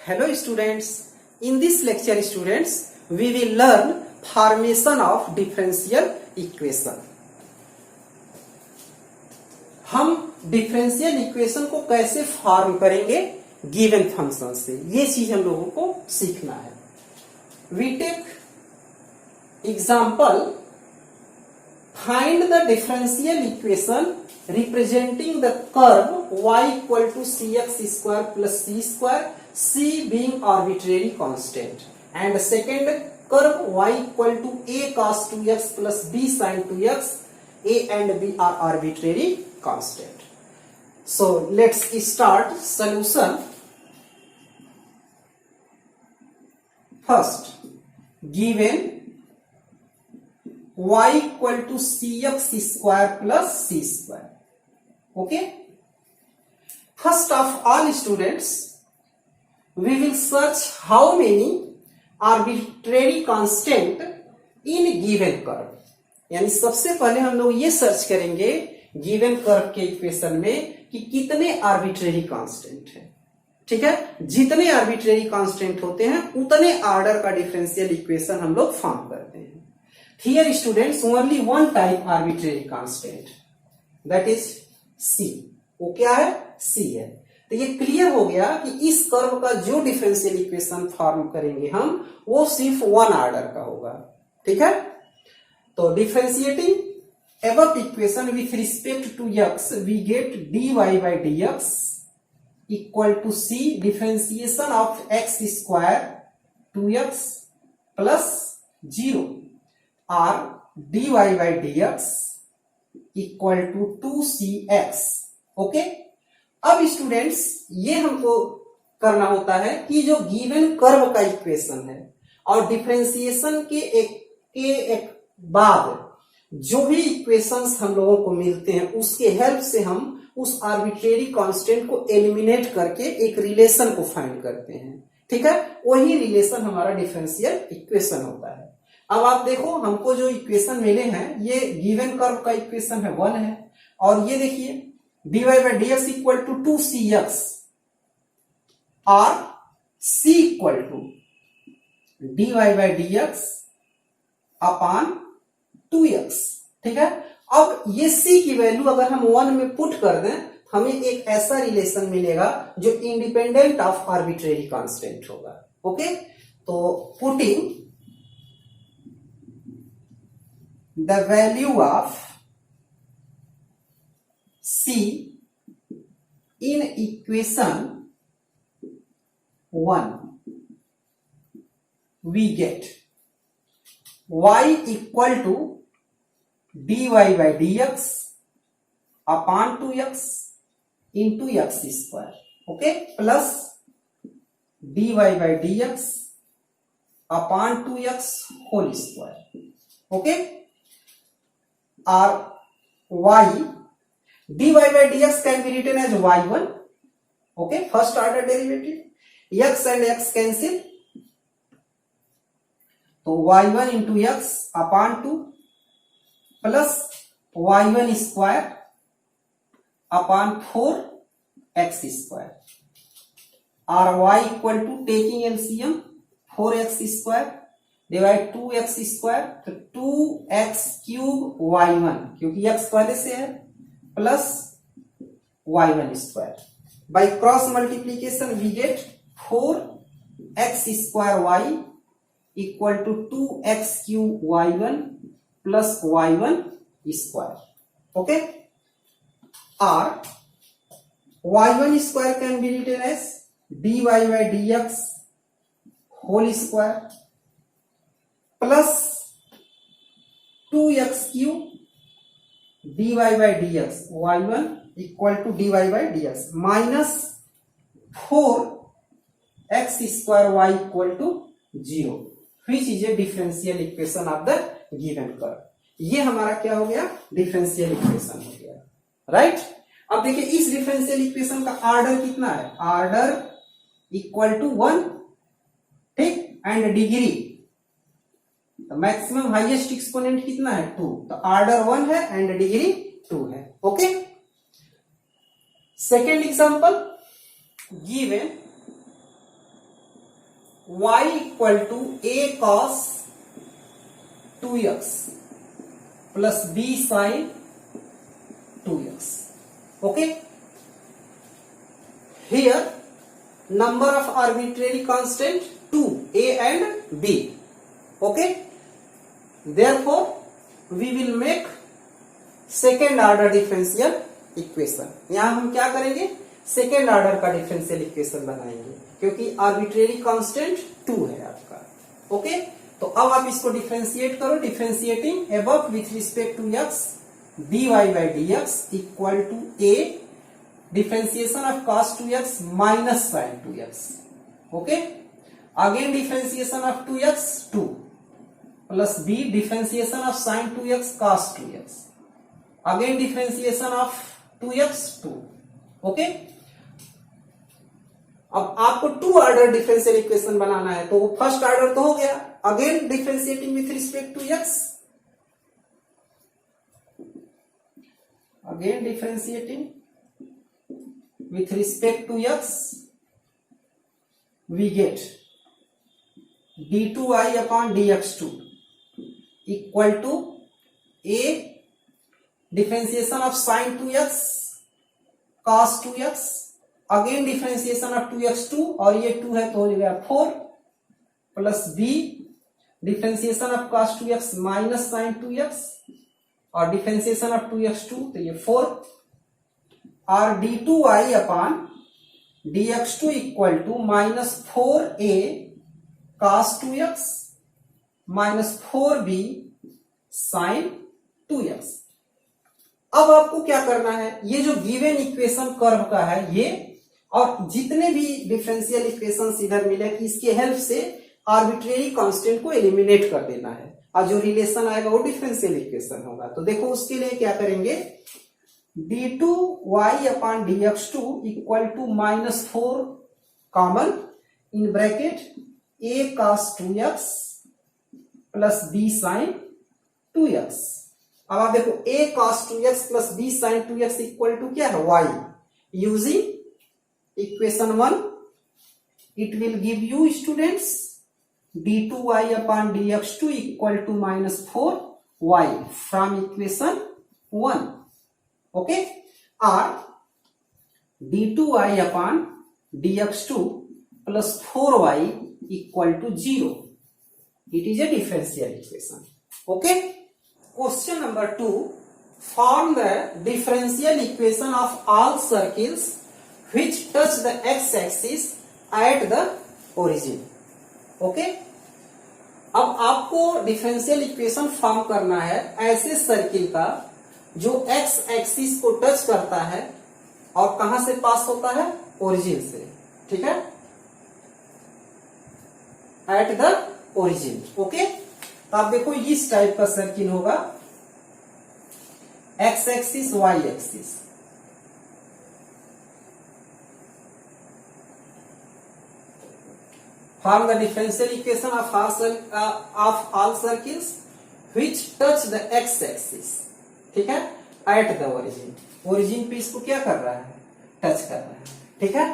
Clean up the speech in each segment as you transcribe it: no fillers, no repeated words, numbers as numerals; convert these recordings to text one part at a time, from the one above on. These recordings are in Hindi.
Hello students, in this lecture students, we will learn formation of differential equation. हम डिफरेंशियल इक्वेशन को कैसे फॉर्म करेंगे गिवन फंक्शन से, ये चीज हम लोगों को सीखना है. We take example, find the differential equation representing the curve y equal to cx square plus c square, c being arbitrary constant, and second curve y equal to a cos 2x plus b sin 2x, a and b are arbitrary constant. So let's start solution. First, given y equal to cx square plus c square. Okay, first of all students, we will search how many arbitrary constant in given curve. यानी सबसे पहले हम लोग ये सर्च करेंगे गिवन कर्व के इक्वेशन में कि कितने आर्बिट्रेरी कांस्टेंट है. ठीक है, जितने आर्बिट्रेरी कांस्टेंट होते हैं उतने ऑर्डर का डिफरेंशियल इक्वेशन हम लोग फॉर्म करते हैं. Here students, only one type arbitrary constant, that is c. वो क्या है? c है. तो ये क्लियर हो गया कि इस कर्व का जो डिफरेंशियल इक्वेशन फॉर्म करेंगे हम, वो सिर्फ वन ऑर्डर का होगा. ठीक है, तो differentiating above equation with respect to x, we get dy by dx equal to c differentiation of x square 2x plus 0 or dy by dx equal to 2cx. Okay, अब स्टूडेंट्स ये हमको करना होता है कि जो गिवन कर्व का इक्वेशन है और डिफरेंशिएशन के एक बाद जो भी इक्वेशंस हम लोगों को मिलते हैं उसके हेल्प से हम उस आर्बिट्रेरी कांस्टेंट को एलिमिनेट करके एक रिलेशन को फाइंड करते हैं. ठीक है, वही रिलेशन हमारा डिफरेंशियल इक्वेशन होता है. अब आप देखो, हमको जो इक्वेशन मिले हैं ये गिवन कर्व का इक्वेशन है 1 है, और ये देखिए dy by dx equal to 2cx और c equal to dy by dx upon 2x. ठीक है, अब ये c की वैल्यू अगर हम 1 में पुट कर दें, हमें एक ऐसा रिलेशन मिलेगा जो इंडिपेंडेंट ऑफ आर्बिट्रेरी कांस्टेंट होगा. ओके, तो putting the value of c in equation 1, we get y equal to dy by dx upon 2x into x square. Okay, plus dy by dx upon 2x whole square. Okay, or y dy by dx can be written as y1. Okay, first order derivative, x and x cancel, तो y1 into x upon 2 plus y1 square upon 4x square, or y equal to taking LCM 4x square divide 2x square, तो 2x क्यूब y1 क्योंकि x पहले से है plus y1 square. By cross multiplication we get 4x square y equal to 2x cube y1 plus y1 square. Okay, और y1 square can be written as dy by dx whole square plus 2x cube dy by dx y1 equal to dy by dx minus 4x square y equal to 0, which is a differential equation of the given curve. ये हमारा क्या हो गया? डिफरेंशियल इक्वेशन हो गया. राइट, अब देखिए इस डिफरेंशियल इक्वेशन का ऑर्डर कितना है? Order equal to 1. ठीक, एंड डिग्री, तो मैक्सिमम हाईएस्ट एक्सपोनेंट कितना है? 2. तो ऑर्डर 1 है एंड डिग्री 2 है. Okay, second example, given y equal to a cos 2x plus b sin 2x. Okay, here number of arbitrary constant 2, a and b. Okay, therefore we will make second order differential equation. यहां हम क्या करेंगे, सेकेंड ऑर्डर का डिफरेंशियल इक्वेशन बनाएंगे क्योंकि आर्बिट्रेरी कांस्टेंट 2 है आपका. ओके, तो अब आप इसको डिफरेंशिएट करो. Differentiating above with respect to x dy by dx equal to a differentiation of cos 2x minus sin 2x. Okay, again differentiation of 2x 2 plus b differentiation of sin 2x cos 2x, again differentiation of 2x 2. Okay, अब आपको टू ऑर्डर डिफरेंशियल इक्वेशन बनाना है तो वो फर्स्ट ऑर्डर तो हो गया. Again differentiating with respect to x, again differentiating with respect to x we get d2y upon dx2 equal to a differentiation of sin 2x cos 2x, again differentiation of 2x2 और ये 2 है तो हो जाएगा 4 plus b differentiation of cos 2x minus sin 2x और डिफरेंशिएशन ऑफ 2x2 तो ये 4 और d2y upon dx2 equal to minus 4a cos 2x minus 4b sin 2x. अब आपको क्या करना है, ये जो गिवन इक्वेशन कर्व का है ये और जितने भी डिफरेंशियल इक्वेशंस इधर मिले कि इसके हेल्प से आर्बिट्रेरी कांस्टेंट को एलिमिनेट कर देना है और जो रिलेशन आएगा वो डिफरेंशियल इक्वेशन होगा. तो देखो उसके लिए क्या करेंगे, d2y upon dx2 equal to minus 4 common in bracket a cos 2x plus b sin 2x. अब आप देखो a cos 2x plus b sin 2x equal to क्या है y. Using equation 1 it will give you students d2y upon dx2 equal to minus 4y from equation 1. Okay, और d2y upon dx2 plus 4y equal to 0. It is a differential equation. Okay, question number 2, form the differential equation of all circles which touch the x-axis at the origin. Okay, अब आपको डिफरेंशियल इक्वेशन फॉर्म करना है ऐसे सर्किल का जो x एक्सिस को टच करता है और कहां से पास होता है, ओरिजिन से. ठीक है, एट द ओरिजिन. ओके, आप देखो इस टाइप का सर्किल होगा, x axis y axis. Form the differential equation of all circles which touch the x axis. ठीक है, एट द ओरिजिन. ओरिजिन पे इसको क्या कर रहा है, टच कर रहा है. ठीक है,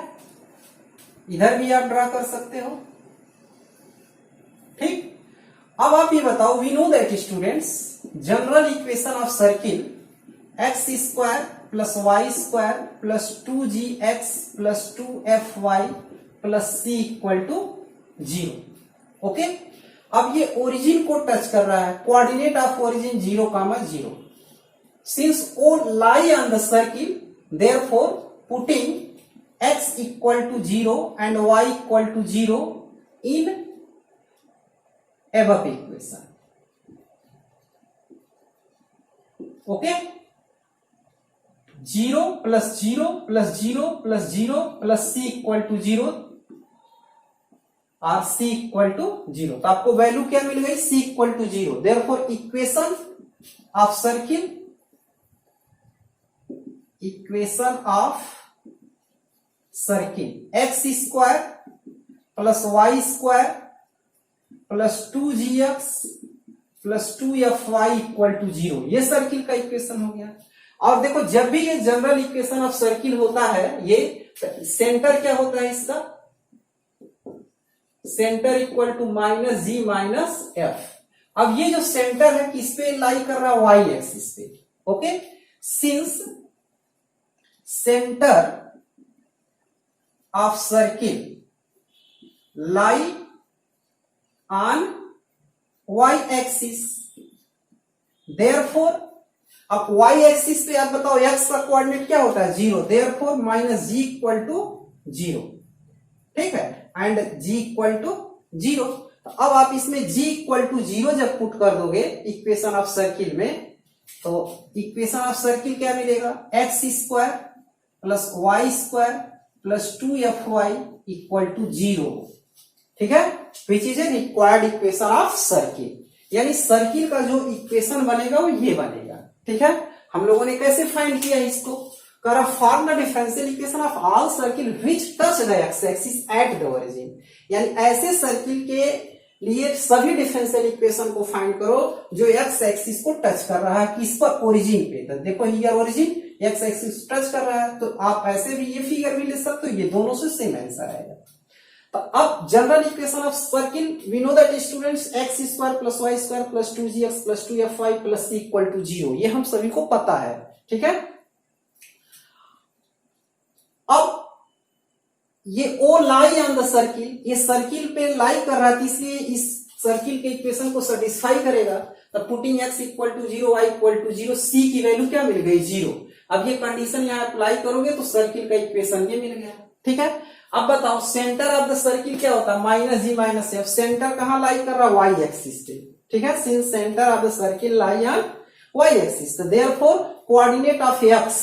इधर भी आप ड्रा कर सकते हो. ठीक, अब आप ये बताओ, we know that students general equation of circle x square plus y square plus 2gx plus 2fy plus c equal to 0. Okay, अब ये ओरिजिन को टच कर रहा है, coordinate of origin 0,0. Since O lie on the circle therefore putting x equal to 0 and y equal to 0 in above equation. Okay, 0 plus 0 plus 0 plus 0 plus c equal to 0 और c इक्वल टू 0. तो आपको वैल्यू क्या मिल गई, c equal to 0. Therefore equation of circle, equation of circle x square plus y square plus 2gx plus 2fy equal to 0, ये सर्किल का इक्वेशन हो गया. और देखो जब भी ये जनरल इक्वेशन ऑफ सर्किल होता है, ये सेंटर क्या होता है इसका, center equal to minus g minus f. अब ये जो सेंटर है किस पे लाई कर रहा है, वाई एक्सिस पे। Okay, since center of circle lie on y axis, therefore अब वाई एक्सिस पे आप बताओ एक्स का कोऑर्डिनेट क्या होता है, zero, therefore minus g equal to zero. ठीक है, and g equal to zero. तो अब आप इसमें g इक्वल टू जीरो जब पुट कर दोगे इक्वेशन ऑफ सर्किल में, तो इक्वेशन ऑफ सर्किल क्या मिलेगा, x square plus y square plus 2fy equal to zero. ठीक है, which is a required equation of circle. यानी सर्किल का जो इक्वेशन बनेगा वो ये बनेगा। ठीक है, हम लोगों ने कैसे फाइंड किया इसको, कर form the differential equation of all circle which touch the x axis at the origin. यानी ऐसे सर्किल के लिए सभी डिफरेंशियल इक्वेशन को फाइंड करो जो एक्स एक्सिस को टच कर रहा है, किस पर, ओरिजिन पे। तो देखो here origin x axis touch कर रहा है, तो आप ऐसे भी ये फिगर भी ले सकते हो, ये दोनों से सेम आंसर आएगा। तो अब general equation of circle we know that students x square plus y square plus 2gx plus 2fy plus c equal to zero, ये हम सभी को पता है। ठीक है, अब ये ओ लाई ऑन द सर्किल, ये सर्किल पे लाई कर रहा है, इसलिए इस सर्किल के इक्वेशन को सेटिस्फाई करेगा। तो putting x equal to zero, y equal to zero, c की वैल्यू क्या मिल गई, जीरो। अब ये कंडीशन यहां अप्लाई करोगे तो सर्किल का इक्वेशन ये मिल गया। ठीक है, अब बताओ सेंटर ऑफ द सर्किल क्या होता है, minus g minus F. Centre कहां लाई कर रहा है, वाई एक्सिस पे। ठीक है, since center of the circle lie on y axis, तो देयरफॉर कोऑर्डिनेट ऑफ एक्स,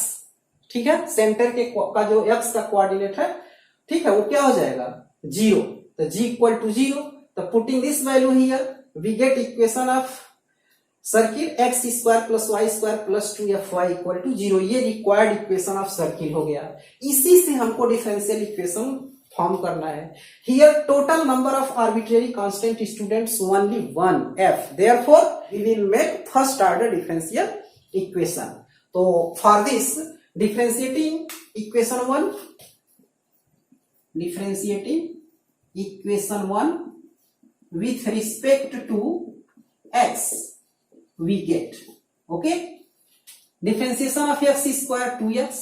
ठीक है, सेंटर के का जो एक्स का कोऑर्डिनेट है, ठीक है, वो क्या हो जाएगा, जीरो। तो जी इक्वल टू जीरो, तो putting this value here we get equation of circle x square plus y square plus 2fy equal to zero. ये रिक्वायर्ड इक्वेशन ऑफ सर्किल हो गया। इसी से हमको डिफरेंशियल इक्वेशन फॉर्म करना है। Here total number of arbitrary constant students only 1 f, therefore we will make first order differential equation. तो for this differentiating equation 1, differentiating equation 1 with respect to x we get, okay, differentiation of x square 2x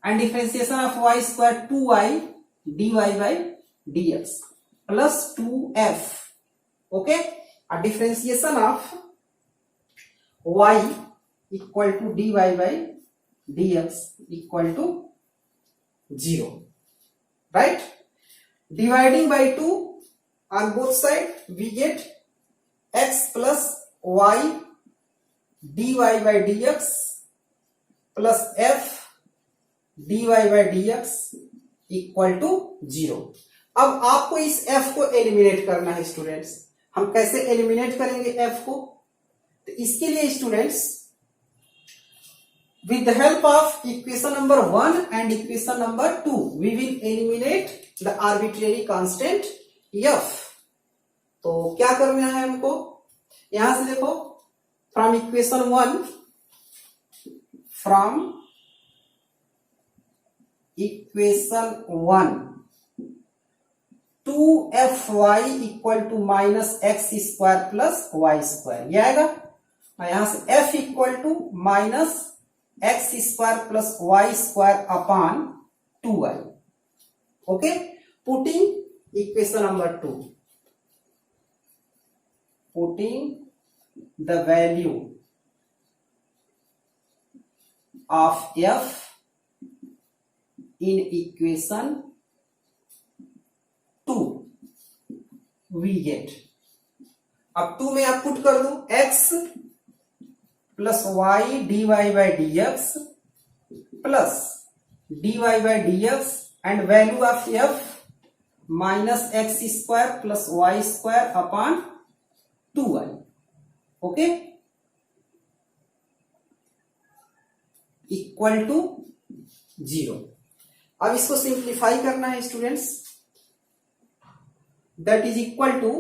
and differentiation of y square 2y dy by dx plus 2f, okay, a differentiation of y equal to dy by dx equal to 0, right? Dividing by 2 on both sides we get x plus y dy by dx plus f dy by dx equal to 0। अब आपको इस f को एलिमिनेट करना है स्टूडेंट्स। हम कैसे एलिमिनेट करेंगे f को, तो इसके लिए students with the help of equation number 1 and equation number 2 we will eliminate the arbitrary constant f। तो क्या करना है हमको, यहां से देखो, from equation 1, from equation 1 2fy equal to minus x square plus y square, ये आएगा। और यहां से f equal to minus x square plus y square upon 2y, okay. Putting equation number 2, putting the value of f in equation 2 we get, अब 2 में आप पुट कर दो x plus y dy by dx plus dy by dx and value of f minus x square plus y square upon 2y, okay, equal to 0। अब इसको सिंप्लीफाई करना है students, that is equal to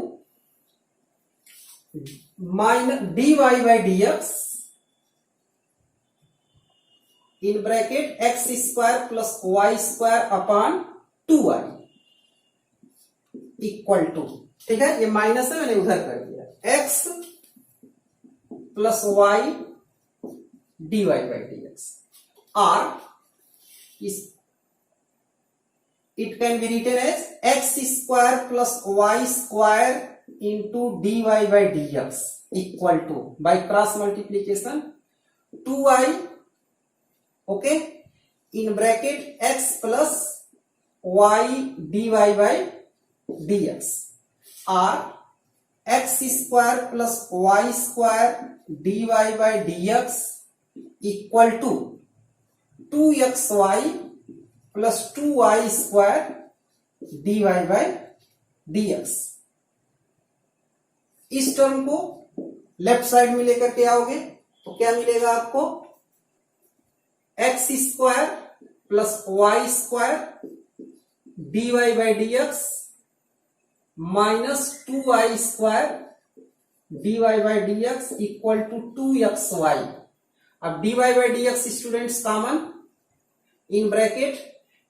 minus dy by dx in bracket x square plus y square upon 2y equal to, ठीक है, ये माइनस है मैंने उधर कर दिया, x plus y dy by dx, or it can be written as x square plus y square into dy by dx equal to, by cross multiplication, 2y, okay, in bracket x plus y dy by dx, or x square plus y square dy by dx equal to 2xy plus 2y square dy by dx। इस टर्म को लेफ्ट साइड में लेकर के आओगे तो क्या मिलेगा आपको, x square plus y square dy by dx minus 2y square dy by dx equal to 2xy। अब dy by dx students common, in bracket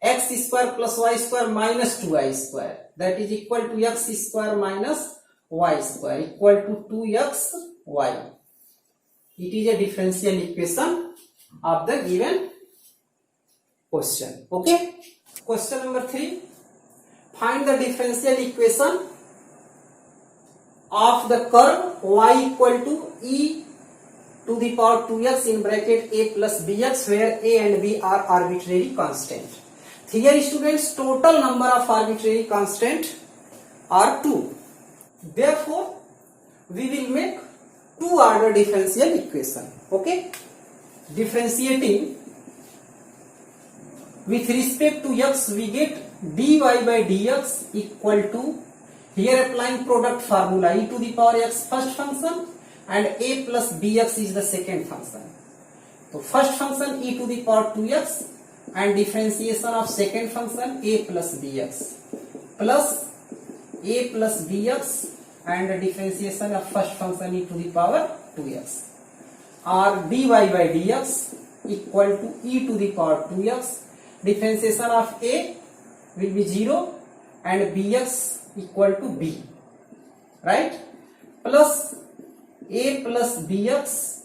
x square plus y square minus 2y square, that is equal to x square minus y square equal to 2xy. It is a differential equation of the given question. Okay. Question number 3. Find the differential equation of the curve y equal to e to the power 2x in bracket a plus bx where a and b are arbitrary constant. Here students, total number of arbitrary constant are 2. Therefore, we will make two order differential equation. Okay, differentiating with respect to x, we get dy by dx equal to, here applying product formula, e to the power x first function and a plus bx is the second function. So first function e to the power 2x and differentiation of second function a plus bx plus a plus bx and the differentiation of first function e to the power 2x, or dy by dx equal to e to the power 2x, differentiation of a will be 0 and bx equal to b, right, plus a plus bx,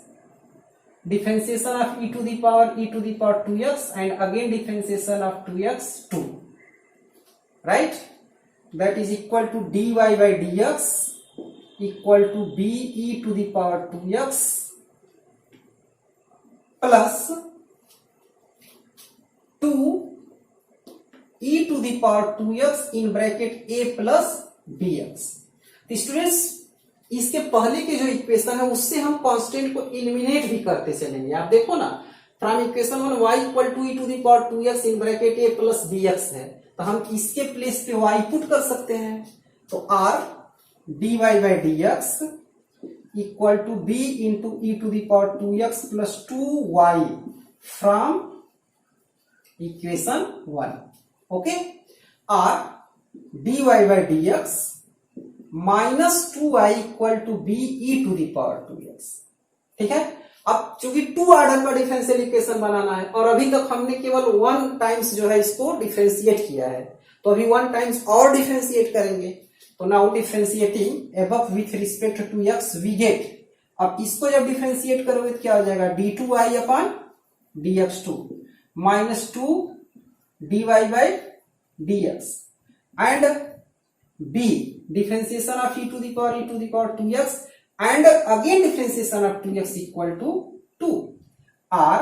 differentiation of e to the power 2x and again differentiation of 2x 2, right, that is equal to dy by dx equal to b e to the power 2x plus 2 e to the power 2x in bracket a plus bx। तो स्टूडेंट्स, इसके पहले के जो इक्वेशन है उससे हम कांस्टेंट को एलिमिनेट भी करते चलेंगे। आप देखो ना, from equation 1 y equal to e to the power 2x in bracket a plus bx है, तो हम इसके प्लेस पे y पुट कर सकते हैं, तो r dy by dx equal to b into e to the power 2x plus 2y from equation 1, okay, r dy by dx minus 2y equal to b e to the power 2x, ठीक है। अब चूंकि 2 ऑर्डर का डिफरेंशियल इक्वेशन बनाना है और अभी तक हमने केवल 1 टाइम्स जो है इसको डिफरेंशिएट किया है, तो अभी 1 टाइम्स और डिफरेंशिएट करेंगे। तो now differentiating above with respect to x we get, अब इसको जब डिफरेंशिएट करोगे तो क्या हो जाएगा, d2y upon dx2 minus 2 dy by dx and b differentiation of e to the power 2x and again differentiation of 2x equal to 2, or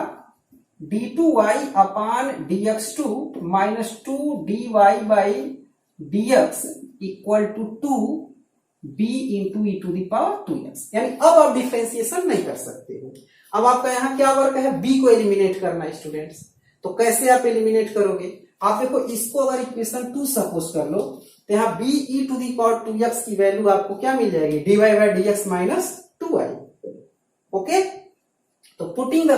d2y upon dx2 minus 2 dy by dx equal to 2 b into e to the power 2x। यानी अब आप डिफरेंशिएशन नहीं कर सकते हो। अब आपका यहाँ क्या वर्क है, b को एलिमिनेट करना है स्टूडेंट्स। तो कैसे आप एलिमिनेट करोगे, आप देखो इसको अगर इक्वेशन 2 सपोज कर लो तो यहाँ b e to the power 2x की वैल्यू आपको क्या मिल जाएगी, dy by dx minus 2y, okay. तो putting the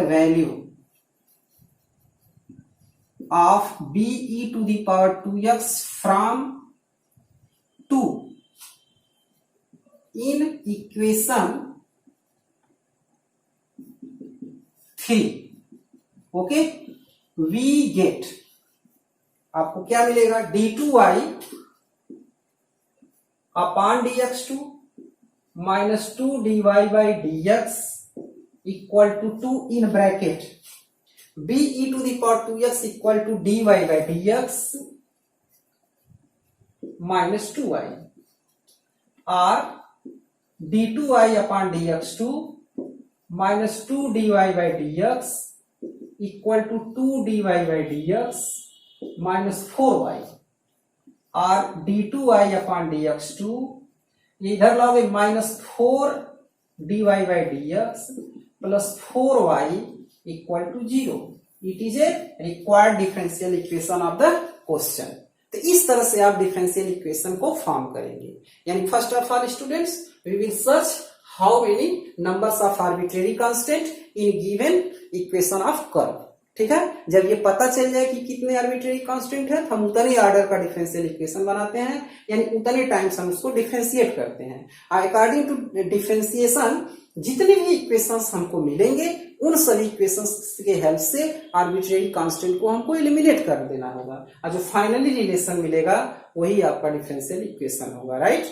value of b e to the power 2x from 2 in equation 3, okay, we get आपको क्या मिलेगा, d2y upon dx2 minus 2dy by dx equal to 2 in bracket b e to the power 2x equal to dy by dx minus 2y और d2y upon dx2 minus 2dy by dx equal to 2dy by dx minus 4y और d2y अपॉन dx2 इधर लाओगे minus 4dy by dx plus 4y equal to 0. It is a required differential equation of the question. तो इस तरह से आप डिफरेंशियल इक्वेशन को फॉर्म करेंगे. यानी first of all students we will search how many numbers of arbitrary constant in given equation of curve. ठीक है, जब ये पता चल जाए कि कितने आर्बिट्रेरी कांस्टेंट है, हम उतने ऑर्डर का डिफरेंशियल इक्वेशन बनाते हैं, यानी उतने टाइम्स हम उसको डिफरेंशिएट करते हैं. अकॉर्डिंग टू डिफरेंशिएशन जितने भी इक्वेशंस हमको मिलेंगे उन सभी इक्वेशंस के हेल्प से आर्बिट्रेरी कांस्टेंट को हमको एलिमिनेट कर देना होगा और जो फाइनली रिलेशन मिलेगा वही आपका डिफरेंशियल इक्वेशन होगा. राइट.